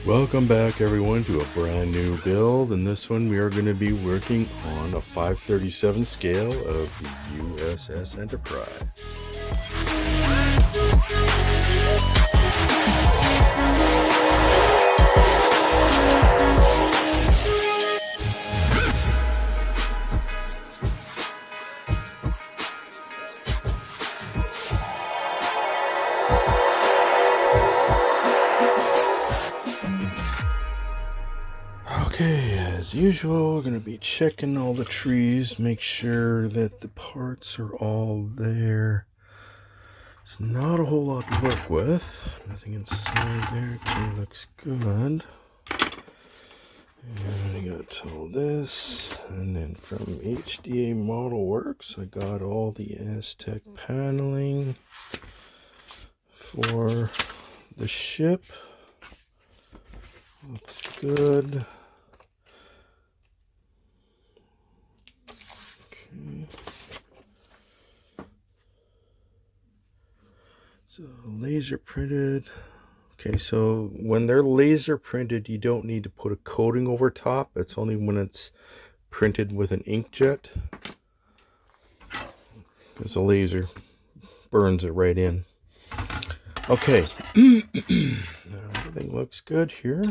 Welcome back everyone to a brand new build. In this one we are going to be working on a 537 scale of the USS Enterprise. Okay, as usual, we're going to be checking all the trees, make sure that the parts are all there. It's not a whole lot to work with. Nothing inside there. Okay, looks good. And I got all this. And then from HDA Model Works, I got all the Aztec paneling for the ship. Looks good. So laser printed. Okay, so when they're laser printed, you don't need to put a coating over top. It's only when it's printed with an inkjet, because the laser burns it right in. Okay, everything looks good here.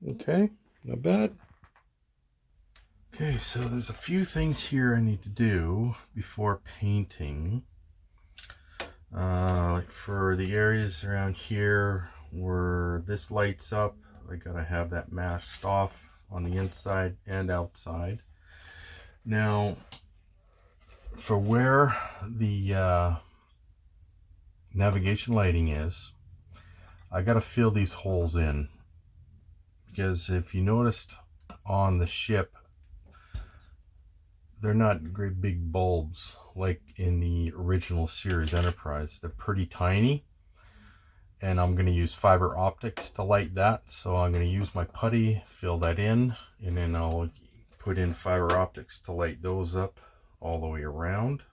Okay, not bad. Okay, so there's a few things here I need to do before painting. Like for the areas around here where this lights up, I gotta have that masked off on the inside and outside. Now, for where the navigation lighting is, I gotta fill these holes in, because if you noticed on the ship, they're not great big bulbs like in the original series Enterprise. They're pretty tiny, and I'm going to use fiber optics to light that. So I'm going to use my putty, fill that in, and then I'll put in fiber optics to light those up all the way around.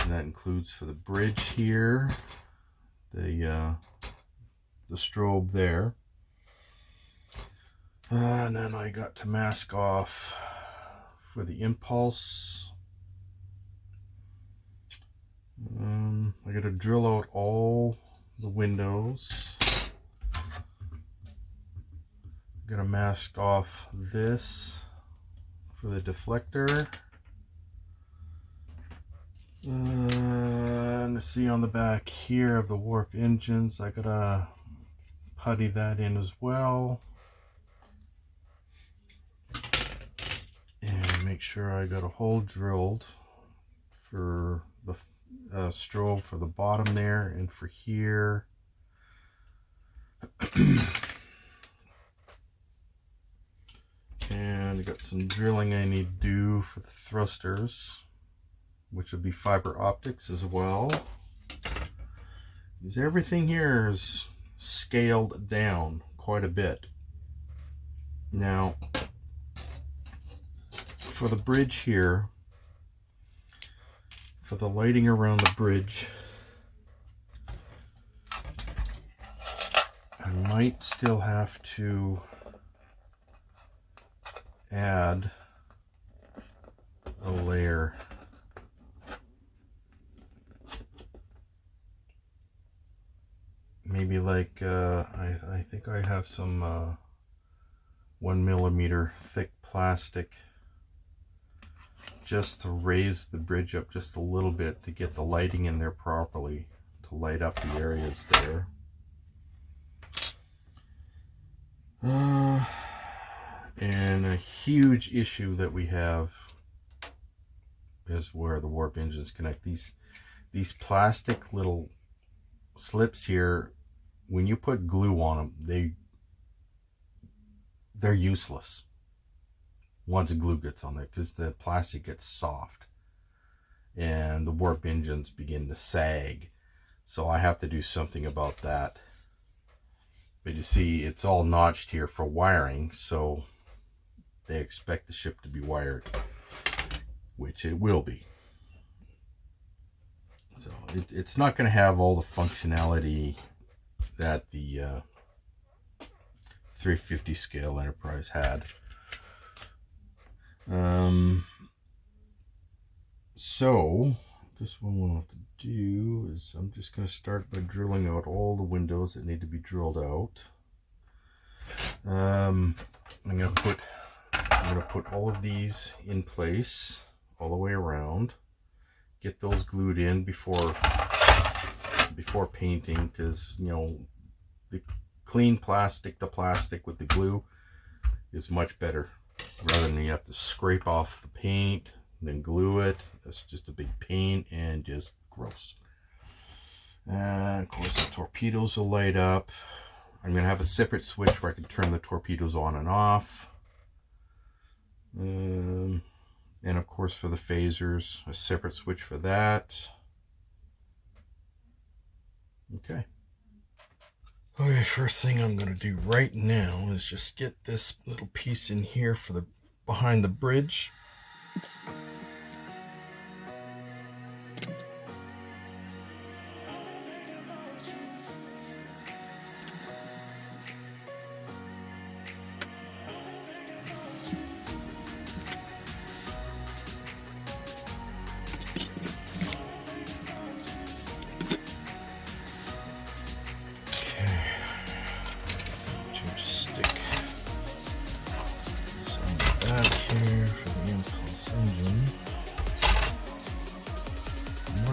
And that includes for the bridge here, the strobe there. And then I got to mask off for the impulse. I got to drill out all the windows. I'm gonna mask off this for the deflector. And see on the back here of the warp engines, I gotta putty that in as well. And make sure I got a hole drilled for the strobe for the bottom there and for here. And I got some drilling I need to do for the thrusters, which will be fiber optics as well, because everything here is scaled down quite a bit. Now, for the bridge here, for the lighting around the bridge, I might still have to add a layer. Maybe like, I think I have some 1 millimeter thick plastic, just to raise the bridge up just a little bit to get the lighting in there properly, to light up the areas there. And a huge issue that we have is where the warp engines connect. These plastic little slips here, when you put glue on them, they're useless once the glue gets on there, because the plastic gets soft and the warp engines begin to sag. So I have to do something about that. But you see, it's all notched here for wiring, so they expect the ship to be wired, which it will be. So it's not going to have all the functionality that the 350 scale Enterprise had. So this one we'll have to do is I'm just going to start by drilling out all the windows that need to be drilled out. I'm going to put all of these in place all the way around. Get those glued in before painting, because you know the clean plastic to plastic with the glue is much better rather than you have to scrape off the paint and then glue it. That's just a big pain and just gross. And of course the torpedoes will light up. I'm going to have a separate switch where I can turn the torpedoes on and off. And of course for the phasers, a separate switch for that. Okay. Okay, first thing I'm going to do right now is just get this little piece in here for the behind the bridge.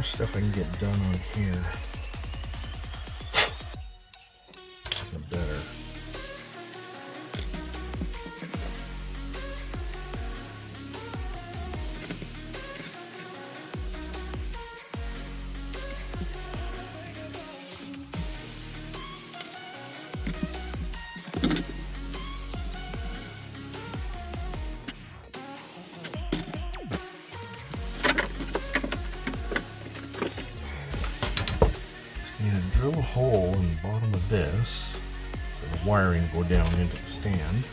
Stuff I can get done on here, the better. Drill a hole in the bottom of this so the wiring go down into the stand.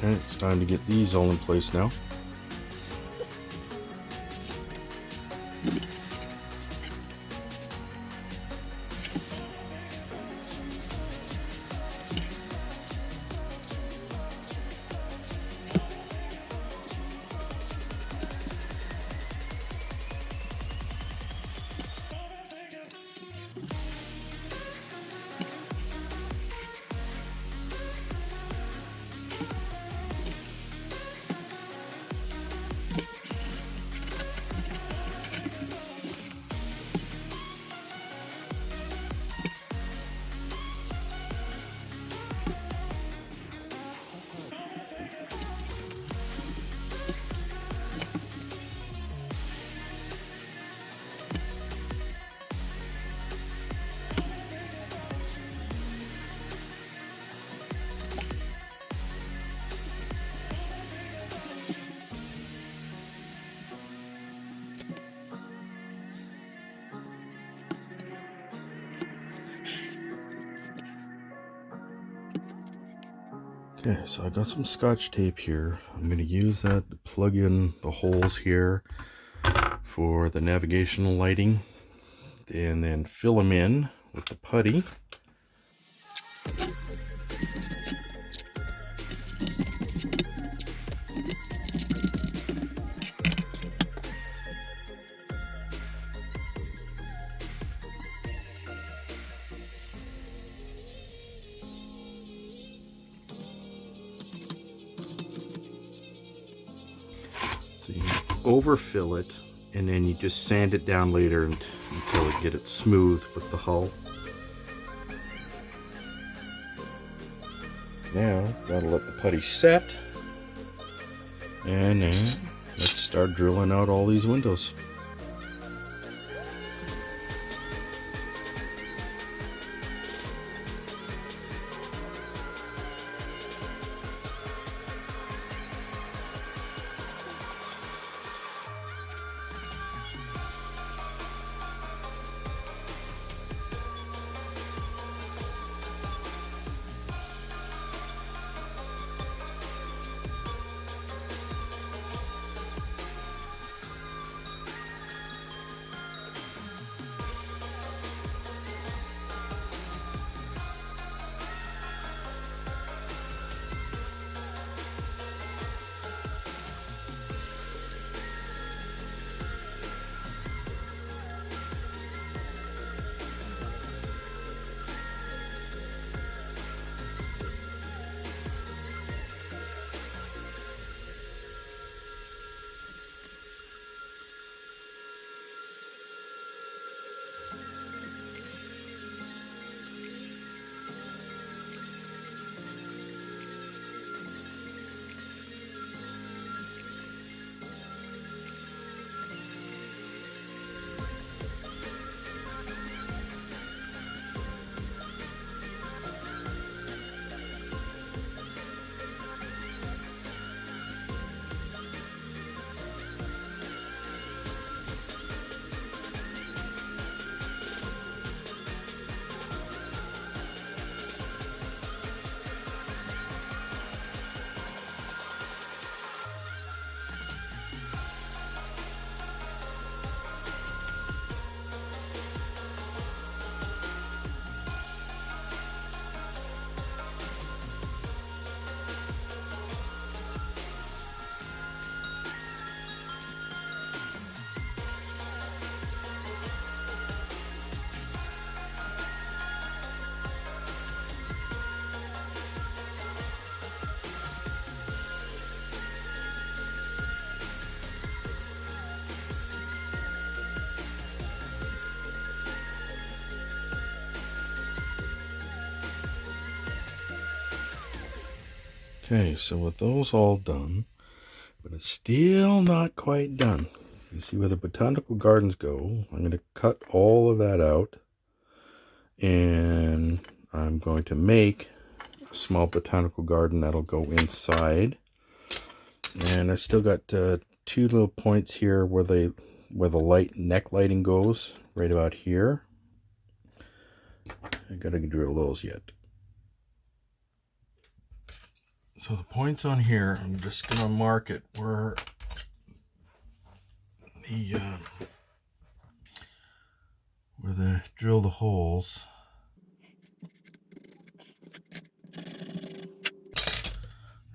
Okay, it's time to get these all in place now. Okay, so I got some Scotch tape here. I'm going to use that to plug in the holes here for the navigational lighting and then fill them in with the putty. So you overfill it, and then you just sand it down later until you get it smooth with the hull. Now, gotta let the putty set, and then let's start drilling out all these windows. Okay, so with those all done, but it's still not quite done. You see where the botanical gardens go. I'm going to cut all of that out, and I'm going to make a small botanical garden that'll go inside. And I still got 2 little points here where the neck lighting goes, right about here. I gotta drill those yet. So the points on here, I'm just gonna mark it where they drill the holes.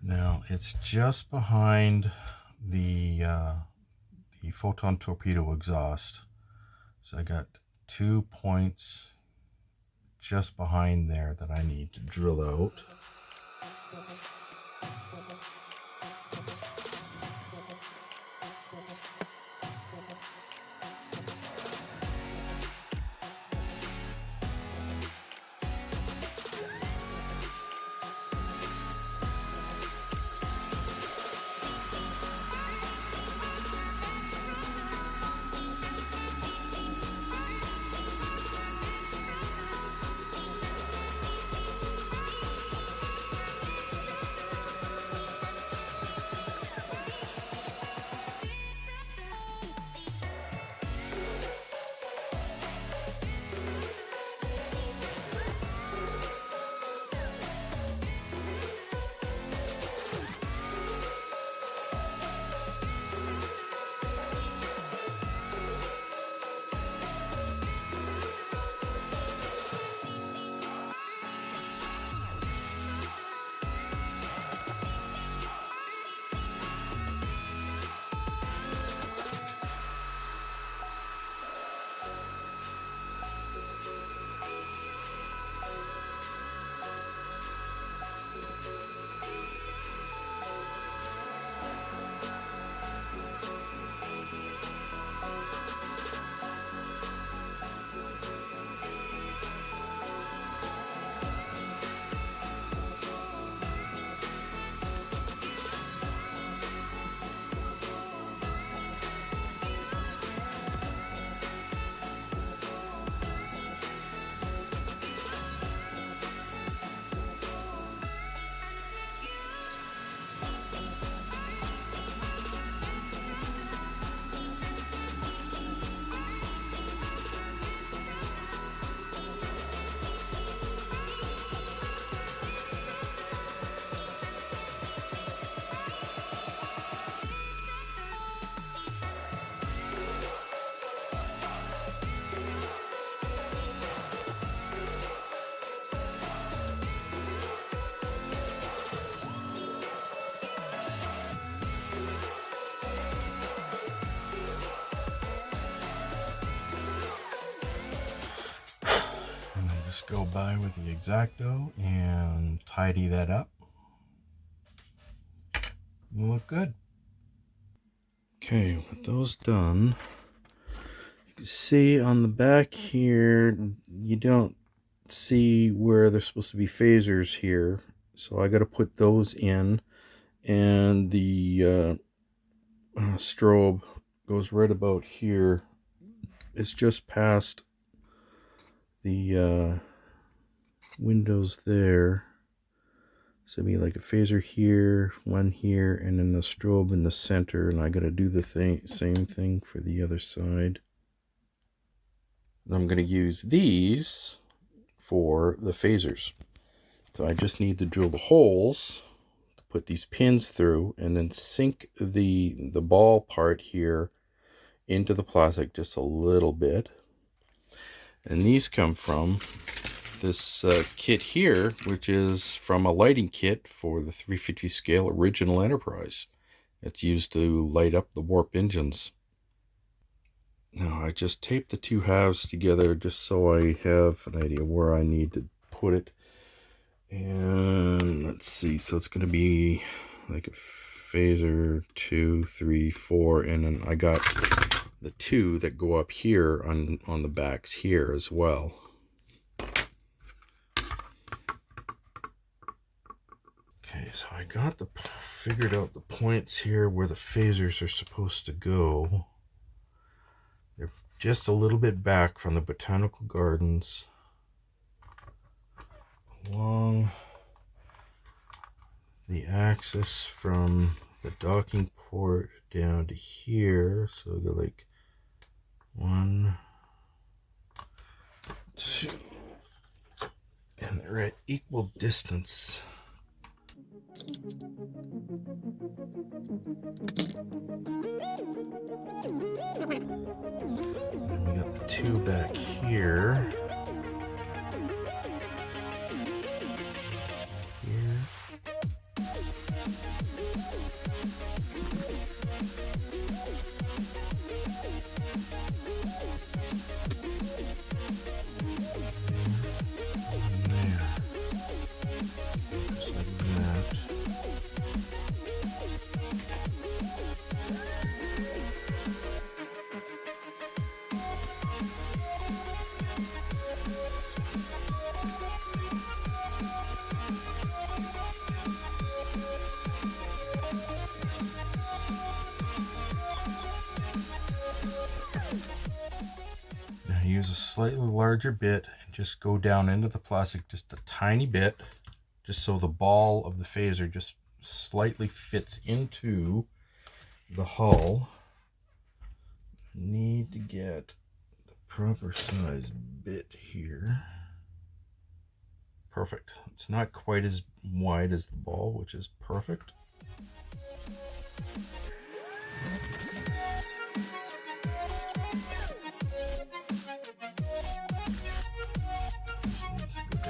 Now it's just behind the photon torpedo exhaust. So I got 2 points just behind there that I need to drill out. Just go by with the X-Acto and tidy that up. It'll look good. Okay, with those done, you can see on the back here, you don't see where there's supposed to be phasers here. So I got to put those in, and the strobe goes right about here. It's just past the windows there. So be like a phaser here, one here, and then the strobe in the center. And I got to do the same thing for the other side. And I'm going to use these for the phasers. So I just need to drill the holes to put these pins through, and then sink the ball part here into the plastic just a little bit. And these come from this kit here, which is from a lighting kit for the 350 scale original Enterprise. It's used to light up the warp engines. Now I just taped the 2 halves together just so I have an idea where I need to put it. And let's see, so it's going to be like a phaser 2, 3, 4, and then I got the 2 that go up here on the backs here as well. Okay, Okay, so I got figured out the points here where the phasers are supposed to go. They're just a little bit back from the botanical gardens, along the axis from the docking port down to here. So I go like 1, 2, and they're at equal distance. And we got the 2 back here. Use a slightly larger bit and just go down into the plastic just a tiny bit, just so the ball of the phaser just slightly fits into the hull. Need to get the proper size bit here. Perfect. It's not quite as wide as the ball, which is perfect.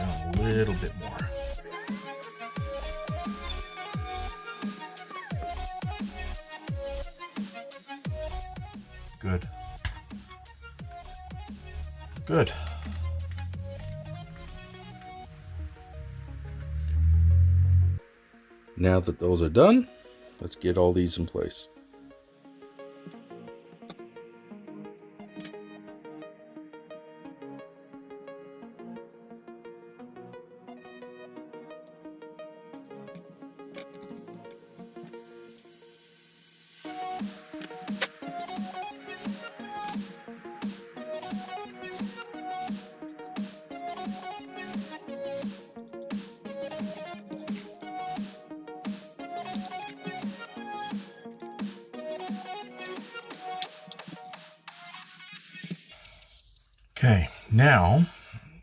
A little bit more. Good. Good. Now that those are done, let's get all these in place. Okay, now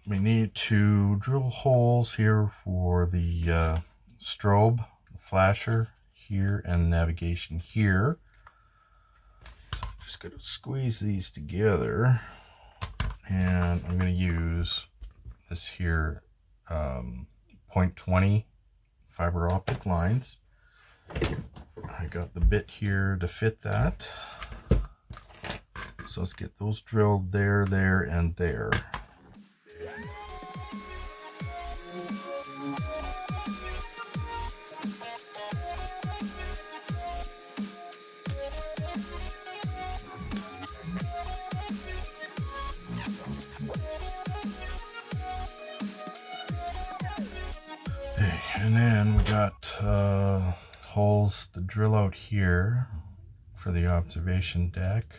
we need to drill holes here for the strobe, the flasher here, and navigation here. So I'm just going to squeeze these together, and I'm going to use this here 0.20 fiber optic lines. I got the bit here to fit that. So let's get those drilled there, there, and there. Okay, and then we got holes to drill out here for the observation deck.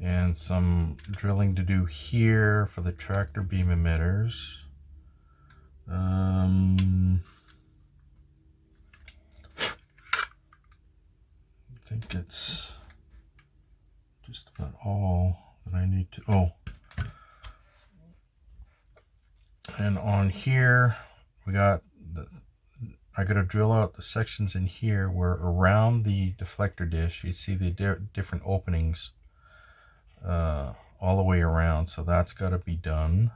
And some drilling to do here for the tractor beam emitters. I think it's just about all that I need to. Oh, and on here we got I got to drill out the sections in here where around the deflector dish you see the different openings. All the way around, so that's got to be done.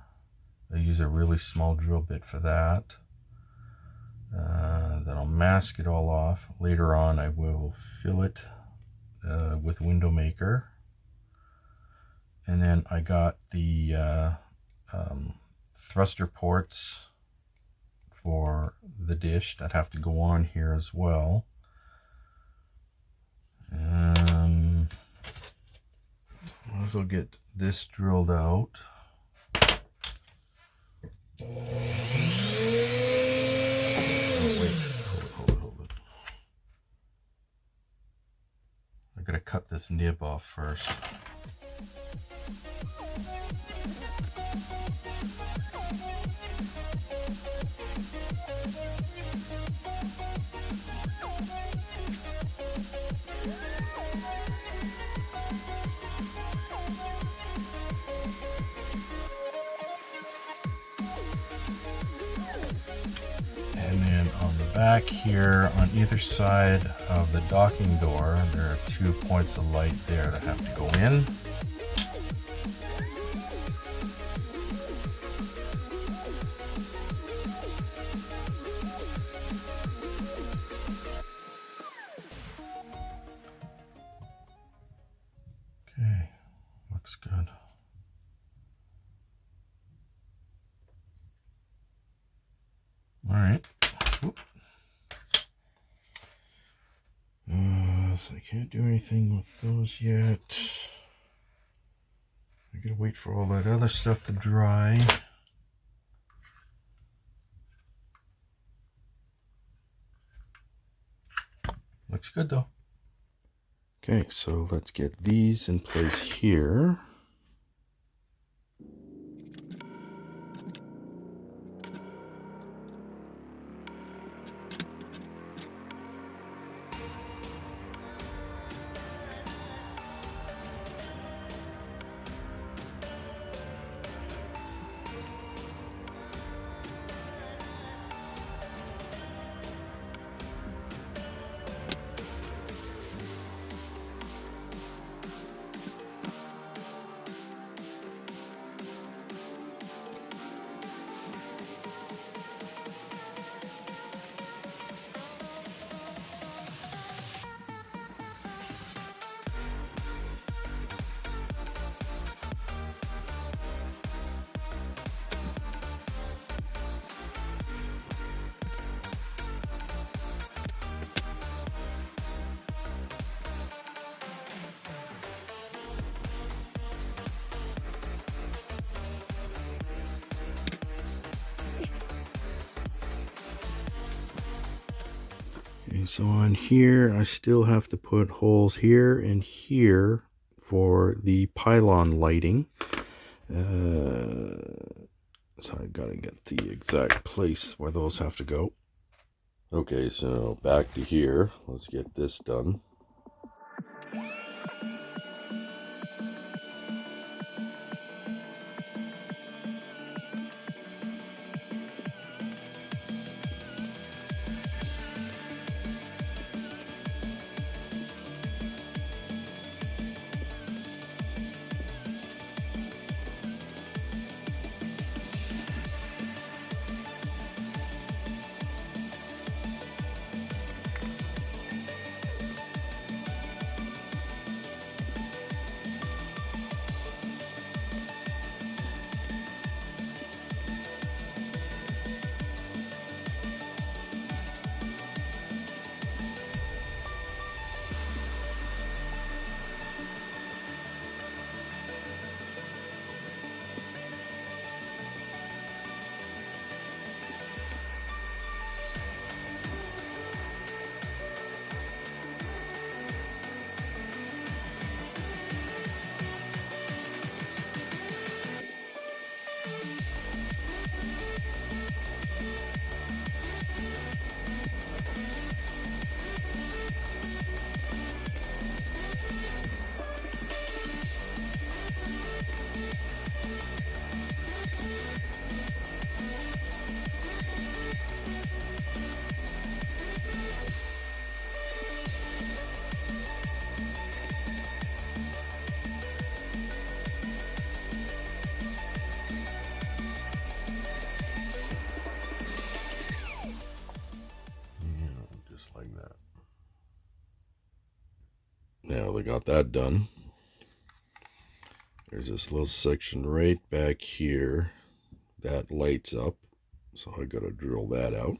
I use a really small drill bit for that. Then I'll mask it all off. Later on I will fill it with window maker. And then I got the thruster ports for the dish that have to go on here as well. Might as well get this drilled out. Oh, wait. cut this nib off first. And then on the back here, on either side of the docking door, there are 2 points of light there that have to go in. Okay, looks good. All right. So I can't do anything with those yet. I gotta wait for all that other stuff to dry. Looks good though. Okay, so let's get these in place here. Okay, so on here, I still have to put holes here and here for the pylon lighting. So I gotta get the exact place where those have to go. Okay, so back to here. Let's get this done. Now they got that done. There's this little section right back here that lights up, so I gotta drill that out.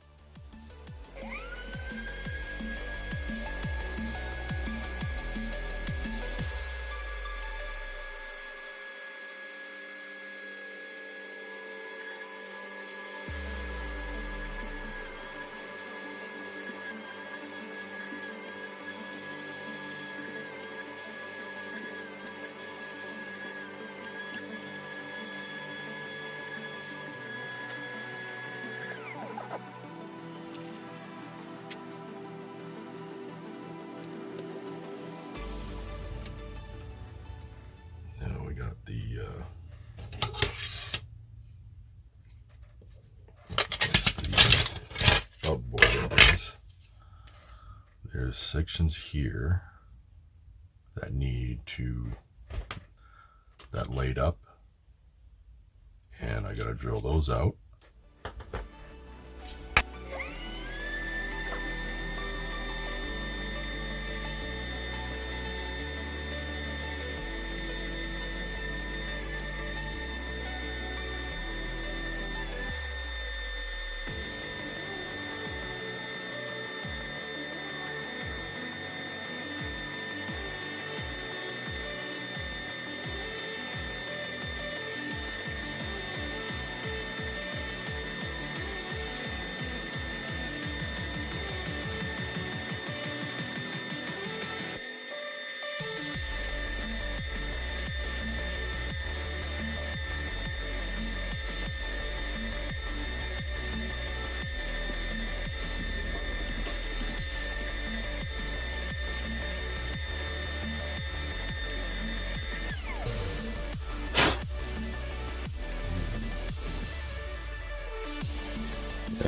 there's sections here that need that laid up, and I gotta drill those out.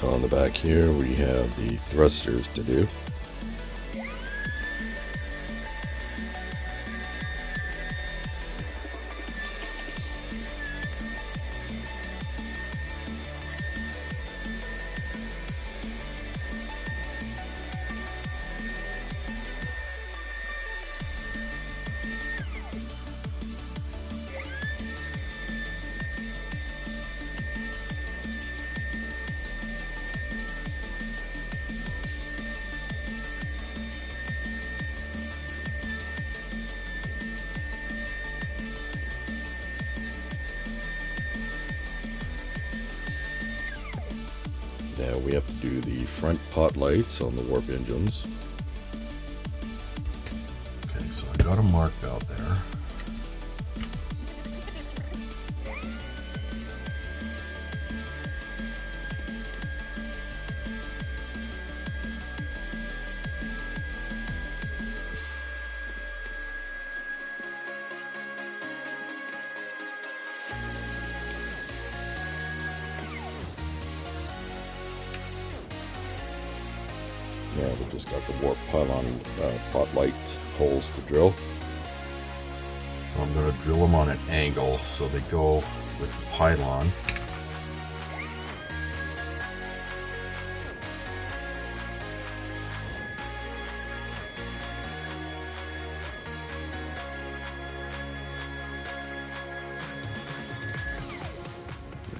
Now on the back here we have the thrusters to do. Now we have to do the front pot lights on the warp engines. Okay, so I got them marked out there. Now we just got the warp pylon pot light holes to drill. So I'm going to drill them on an angle so they go with the pylon.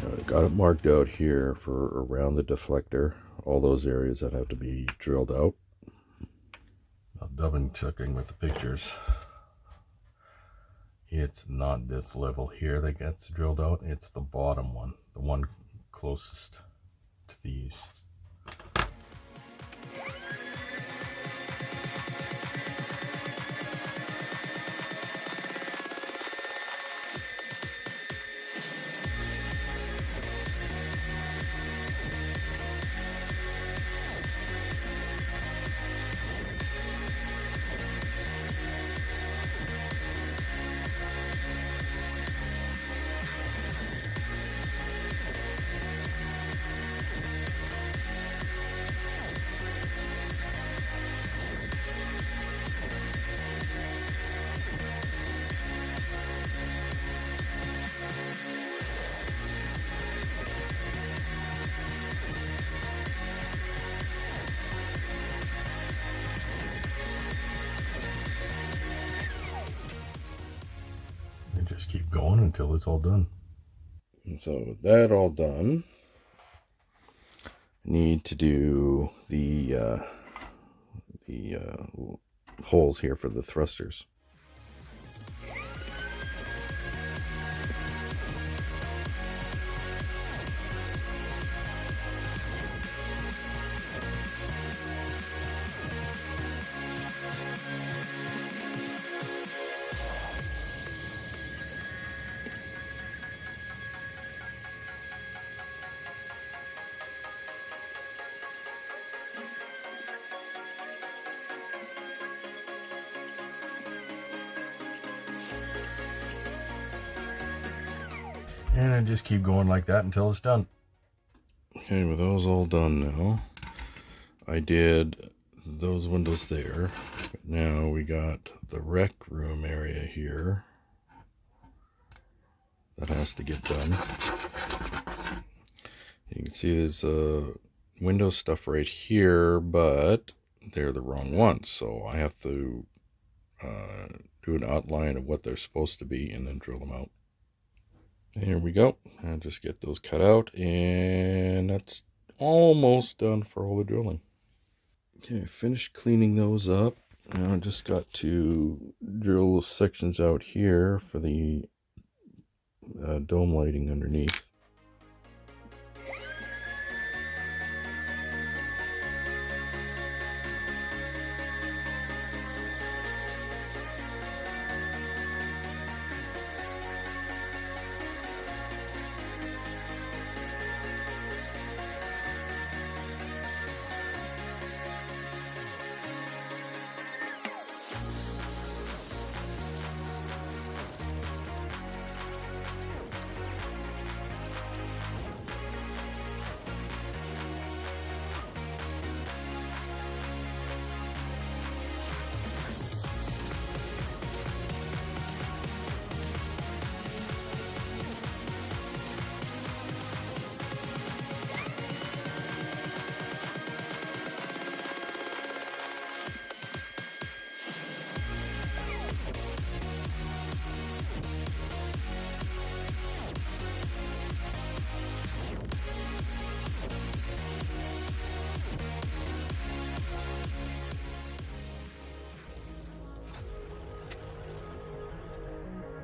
I got it marked out here for around the deflector. All those areas that have to be drilled out. Now double checking with the pictures. It's not this level here that gets drilled out, it's the bottom one, the one closest to these. Just keep going until it's all done. And so with that all done, need to do the holes here for the thrusters. And I just keep going like that until it's done. Okay, with those all done now, I did those windows there. But now we got the rec room area here that has to get done. You can see there's window stuff right here, but they're the wrong ones, so I have to do an outline of what they're supposed to be and then drill them out. And here we go. I'll just get those cut out, and that's almost done for all the drilling. Okay, finished cleaning those up. Now I just got to drill sections out here for the dome lighting underneath.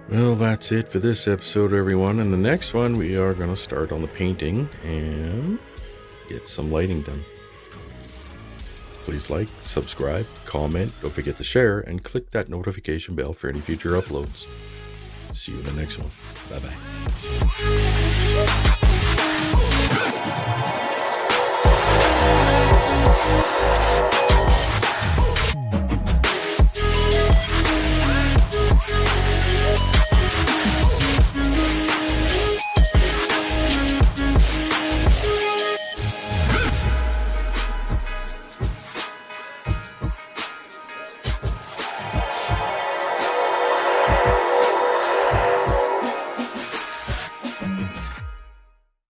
Well, that's it for this episode, everyone. In the next one, we are going to start on the painting and get some lighting done. Please like, subscribe, comment, don't forget to share, and click that notification bell for any future uploads. See you in the next one. Bye-bye.